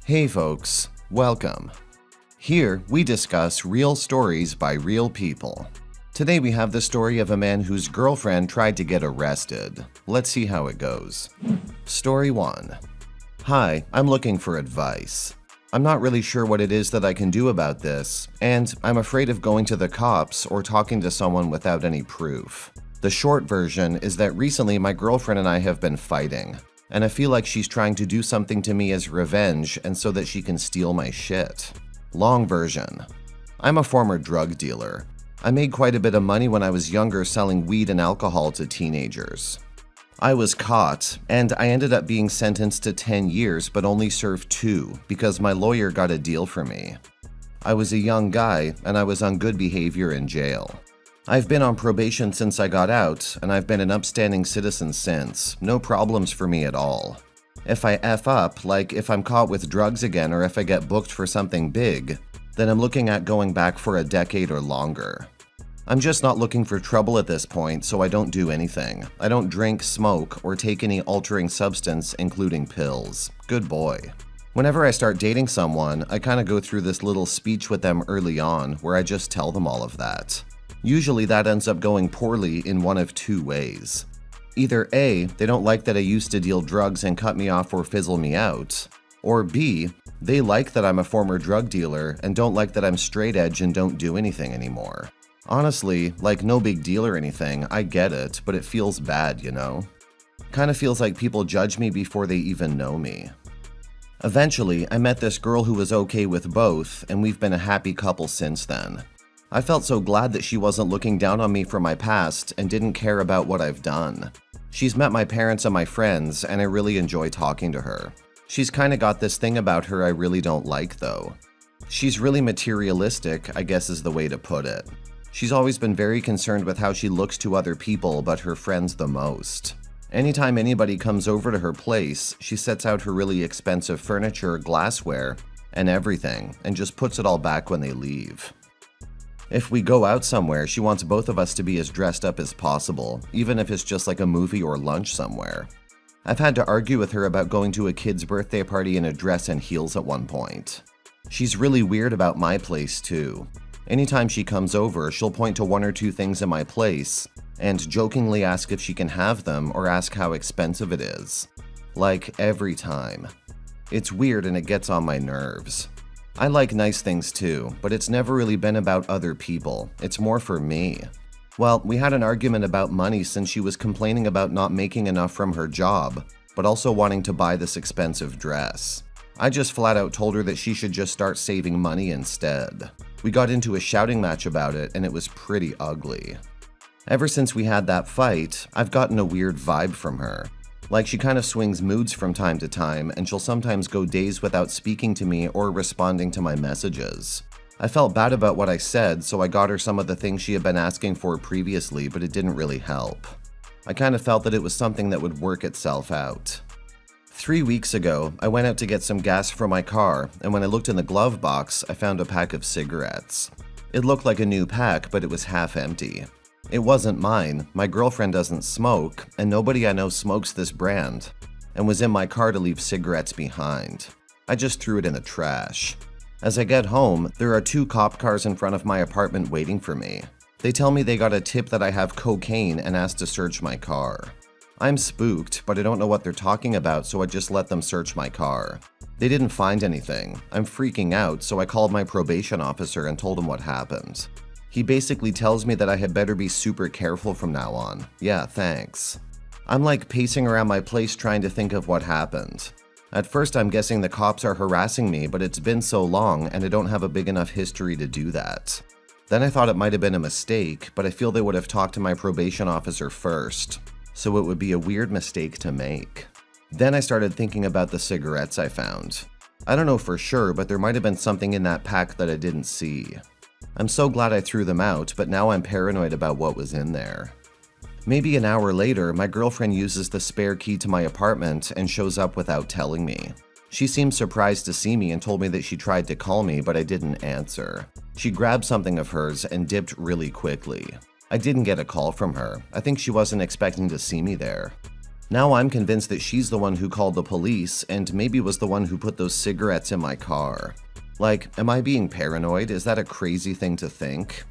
Hey folks, welcome. Here we discuss real stories by real people. Today we have the story of a man whose girlfriend tried to get arrested. Let's see how it goes. Story 1. Hi, I'm looking for advice. I'm not really sure what it is that I can do about this, and I'm afraid of going to the cops or talking to someone without any proof. The short version is that recently my girlfriend and I have been fighting, and I feel like she's trying to do something to me as revenge and so that she can steal my shit. Long version. I'm a former drug dealer. I made quite a bit of money when I was younger selling weed and alcohol to teenagers. I was caught, and I ended up being sentenced to 10 years but only served 2 because my lawyer got a deal for me. I was a young guy, and I was on good behavior in jail. I've been on probation since I got out, and I've been an upstanding citizen since. No problems for me at all. If I F up, like if I'm caught with drugs again or if I get booked for something big, then I'm looking at going back for a decade or longer. I'm just not looking for trouble at this point, so I don't do anything. I don't drink, smoke, or take any altering substance, including pills. Good boy. Whenever I start dating someone, I kind of go through this little speech with them early on where I just tell them all of that. Usually that ends up going poorly in one of 2 ways. Either A, they don't like that I used to deal drugs and cut me off or fizzle me out, or B, they like that I'm a former drug dealer and don't like that I'm straight edge and don't do anything anymore. Honestly, like no big deal or anything, I get it, but it feels bad, you know? Kinda feels like people judge me before they even know me. Eventually, I met this girl who was okay with both, and we've been a happy couple since then. I felt so glad that she wasn't looking down on me for my past and didn't care about what I've done. She's met my parents and my friends, and I really enjoy talking to her. She's kinda got this thing about her I really don't like though. She's really materialistic, I guess is the way to put it. She's always been very concerned with how she looks to other people, but her friends the most. Anytime anybody comes over to her place, she sets out her really expensive furniture, glassware, and everything, and just puts it all back when they leave. If we go out somewhere, she wants both of us to be as dressed up as possible, even if it's just like a movie or lunch somewhere. I've had to argue with her about going to a kid's birthday party in a dress and heels at one point. She's really weird about my place too. Anytime she comes over, she'll point to 1 or 2 things in my place and jokingly ask if she can have them or ask how expensive it is. Like every time. It's weird and it gets on my nerves. I like nice things too, but it's never really been about other people. It's more for me. Well, we had an argument about money since she was complaining about not making enough from her job, but also wanting to buy this expensive dress. I just flat out told her that she should just start saving money instead. We got into a shouting match about it, and it was pretty ugly. Ever since we had that fight, I've gotten a weird vibe from her. Like she kind of swings moods from time to time, and she'll sometimes go days without speaking to me or responding to my messages. I felt bad about what I said, so I got her some of the things she had been asking for previously, but it didn't really help. I kind of felt that it was something that would work itself out. 3 weeks ago, I went out to get some gas for my car, and when I looked in the glove box, I found a pack of cigarettes. It looked like a new pack, but it was half empty. It wasn't mine, my girlfriend doesn't smoke, and nobody I know smokes this brand, and was in my car to leave cigarettes behind. I just threw it in the trash. As I get home, there are 2 cop cars in front of my apartment waiting for me. They tell me they got a tip that I have cocaine and asked to search my car. I'm spooked, but I don't know what they're talking about, so I just let them search my car. They didn't find anything. I'm freaking out, so I called my probation officer and told him what happened. He basically tells me that I had better be super careful from now on. Yeah, thanks. I'm like pacing around my place trying to think of what happened. At first I'm guessing the cops are harassing me, but it's been so long and I don't have a big enough history to do that. Then I thought it might have been a mistake, but I feel they would have talked to my probation officer first, so it would be a weird mistake to make. Then I started thinking about the cigarettes I found. I don't know for sure, but there might have been something in that pack that I didn't see. I'm so glad I threw them out, but now I'm paranoid about what was in there. Maybe an hour later, my girlfriend uses the spare key to my apartment and shows up without telling me. She seemed surprised to see me and told me that she tried to call me, but I didn't answer. She grabbed something of hers and dipped really quickly. I didn't get a call from her. I think she wasn't expecting to see me there. Now I'm convinced that she's the one who called the police and maybe was the one who put those cigarettes in my car. Like, am I being paranoid? Is that a crazy thing to think?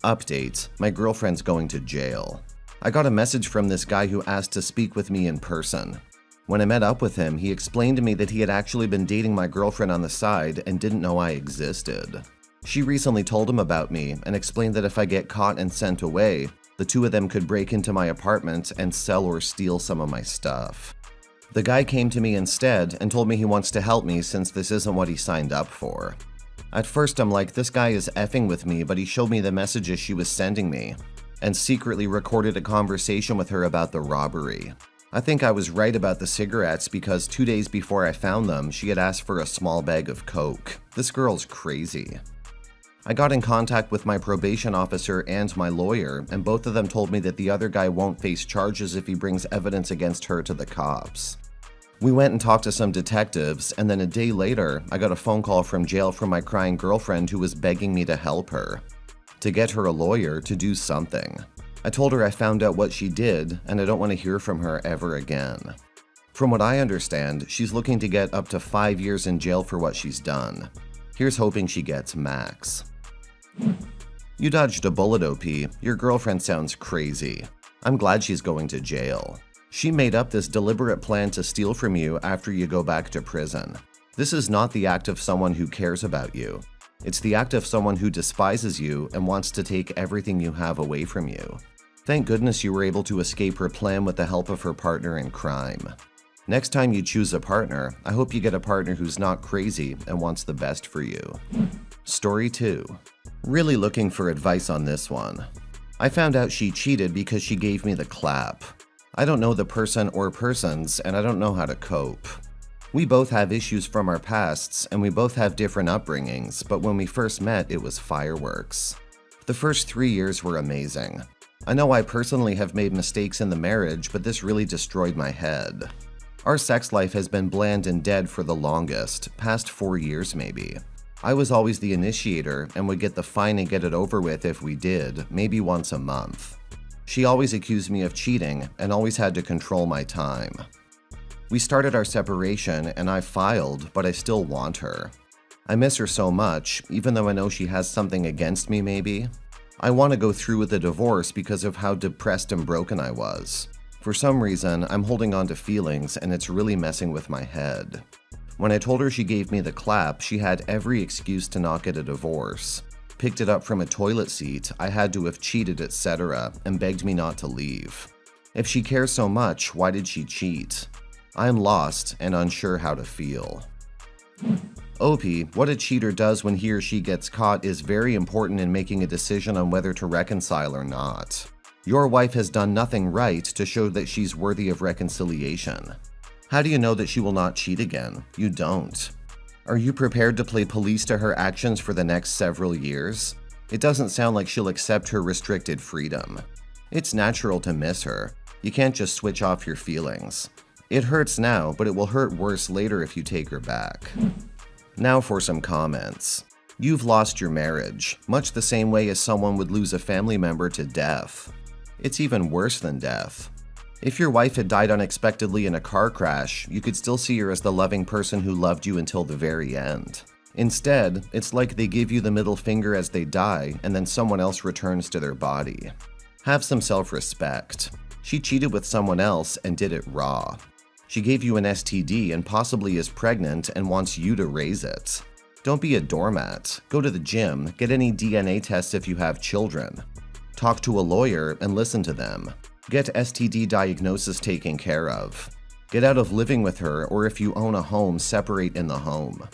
Update: my girlfriend's going to jail. I got a message from this guy who asked to speak with me in person. When I met up with him, he explained to me that he had actually been dating my girlfriend on the side and didn't know I existed. She recently told him about me and explained that if I get caught and sent away, the two of them could break into my apartment and sell or steal some of my stuff. The guy came to me instead and told me he wants to help me since this isn't what he signed up for. At first I'm like, this guy is effing with me, but he showed me the messages she was sending me and secretly recorded a conversation with her about the robbery. I think I was right about the cigarettes because 2 days before I found them, she had asked for a small bag of coke. This girl's crazy. I got in contact with my probation officer and my lawyer, and both of them told me that the other guy won't face charges if he brings evidence against her to the cops. We went and talked to some detectives, and then a day later, I got a phone call from jail from my crying girlfriend who was begging me to help her, to get her a lawyer to do something. I told her I found out what she did, and I don't want to hear from her ever again. From what I understand, she's looking to get up to 5 years in jail for what she's done. Here's hoping she gets max. You dodged a bullet, OP. Your girlfriend sounds crazy. I'm glad she's going to jail. She made up this deliberate plan to steal from you after you go back to prison. This is not the act of someone who cares about you. It's the act of someone who despises you and wants to take everything you have away from you. Thank goodness you were able to escape her plan with the help of her partner in crime. Next time you choose a partner, I hope you get a partner who's not crazy and wants the best for you. Story 2. Really looking for advice on this one. I found out she cheated because she gave me the clap. I don't know the person or persons, and I don't know how to cope. We both have issues from our pasts, and we both have different upbringings, but when we first met, it was fireworks. The first 3 years were amazing. I know I personally have made mistakes in the marriage, but this really destroyed my head. Our sex life has been bland and dead for the longest, past 4 years maybe. I was always the initiator and would get the fine and get it over with if we did, maybe once a month. She always accused me of cheating and always had to control my time. We started our separation and I filed, but I still want her. I miss her so much, even though I know she has something against me maybe. I want to go through with the divorce because of how depressed and broken I was. For some reason, I'm holding on to feelings and it's really messing with my head. When I told her she gave me the clap, she had every excuse to not get a divorce. Picked it up from a toilet seat, I had to have cheated, etc., and begged me not to leave. If she cares so much, why did she cheat? I am lost and unsure how to feel. OP, what a cheater does when he or she gets caught is very important in making a decision on whether to reconcile or not. Your wife has done nothing right to show that she's worthy of reconciliation. How do you know that she will not cheat again? You don't. Are you prepared to play police to her actions for the next several years? It doesn't sound like she'll accept her restricted freedom. It's natural to miss her. You can't just switch off your feelings. It hurts now, but it will hurt worse later if you take her back. Now for some comments. You've lost your marriage, much the same way as someone would lose a family member to death. It's even worse than death. If your wife had died unexpectedly in a car crash, you could still see her as the loving person who loved you until the very end. Instead, it's like they give you the middle finger as they die, and then someone else returns to their body. Have some self-respect. She cheated with someone else and did it raw. She gave you an STD and possibly is pregnant and wants you to raise it. Don't be a doormat. Go to the gym, get any DNA tests if you have children. Talk to a lawyer and listen to them. Get STD diagnosis taken care of. Get out of living with her, or if you own a home, separate in the home.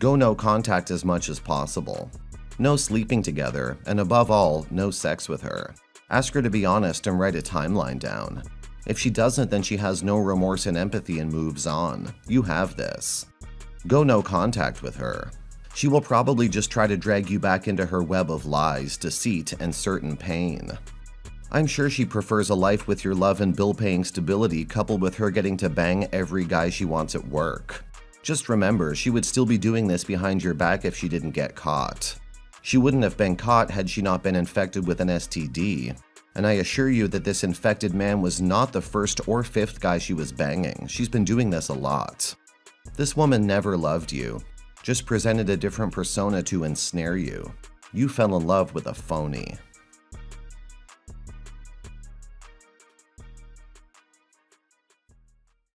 Go no contact as much as possible. No sleeping together, and above all, no sex with her. Ask her to be honest and write a timeline down. If she doesn't, then she has no remorse and empathy and moves on. You have this. Go no contact with her. She will probably just try to drag you back into her web of lies, deceit, and certain pain. I'm sure she prefers a life with your love and bill-paying stability coupled with her getting to bang every guy she wants at work. Just remember, she would still be doing this behind your back if she didn't get caught. She wouldn't have been caught had she not been infected with an STD. And I assure you that this infected man was not the first or fifth guy she was banging. She's been doing this a lot. This woman never loved you, just presented a different persona to ensnare you. You fell in love with a phony.